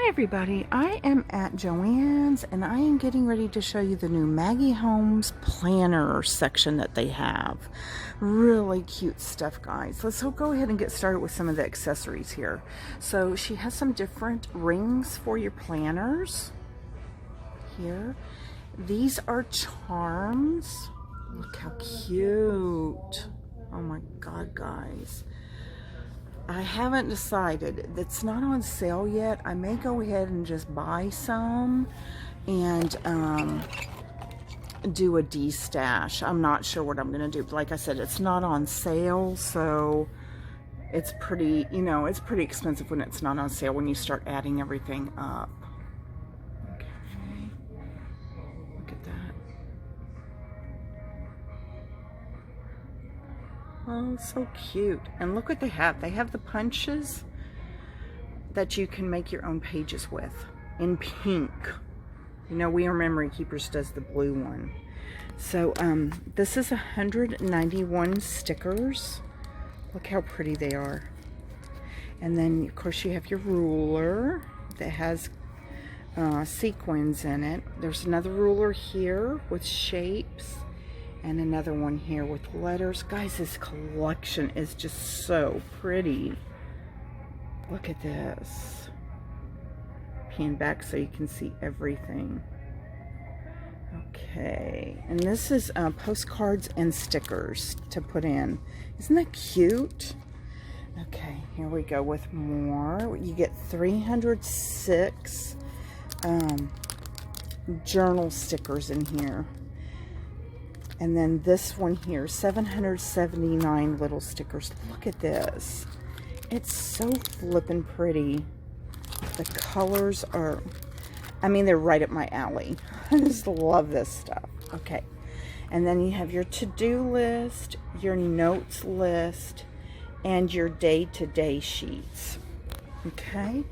Hi everybody, I am at Joann's and I am getting ready to show you the new Maggie Holmes planner section that they have. Really cute stuff, guys. Let's go ahead and get started with some of the accessories here. So she has some different rings for your planners here. These are charms. Look how cute. Oh my god, guys. I haven't decided. It's not on sale yet. I may go ahead and just buy some and do a de-stash. I'm not sure what I'm going to do. But like I said, it's not on sale, so it's pretty, you know, it's pretty expensive when it's not on sale when you start adding everything up. Okay. Look at that. Oh, so cute. And look what they have. They have the punches that you can make your own pages with in pink. You know, We Are Memory Keepers does the blue one. So this is 191 stickers. Look how pretty they are. And then of course you have your ruler that has sequins in it. There's another ruler here with shapes. And another one here with letters. Guys, this collection is just so pretty. Look at this. Pan back so you can see everything. Okay. And this is postcards and stickers to put in. Isn't that cute? Okay, here we go with more. You get 306 journal stickers in here. And then this one here, 779 little stickers. Look at this. It's so flippin' pretty. The colors are, I mean, they're right up my alley. I just love this stuff. Okay. And then you have your to-do list, your notes list, and your day-to-day sheets. Okay.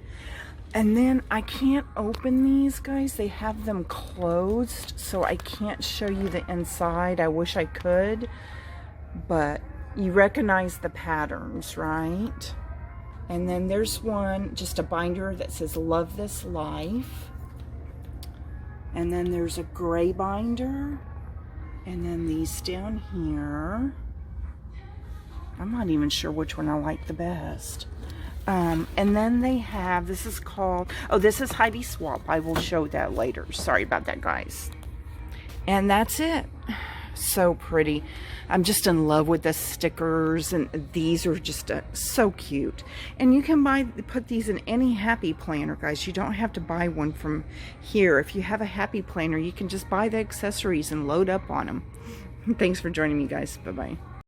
And then I can't open these, guys. They have them closed, so I can't show you the inside. I wish I could, but you recognize the patterns, right? And then there's one, just a binder that says Love This Life. And then there's a gray binder. And then these down here. I'm not even sure which one I like the best. And then they have, this is called, oh, this is Heidi Swap. I will show that later. Sorry about that, guys. And that's it. So pretty. I'm just in love with the stickers, and these are just so cute. And you can put these in any happy planner, guys. You don't have to buy one from here. If you have a happy planner, you can just buy the accessories and load up on them. Thanks for joining me, guys. Bye-bye.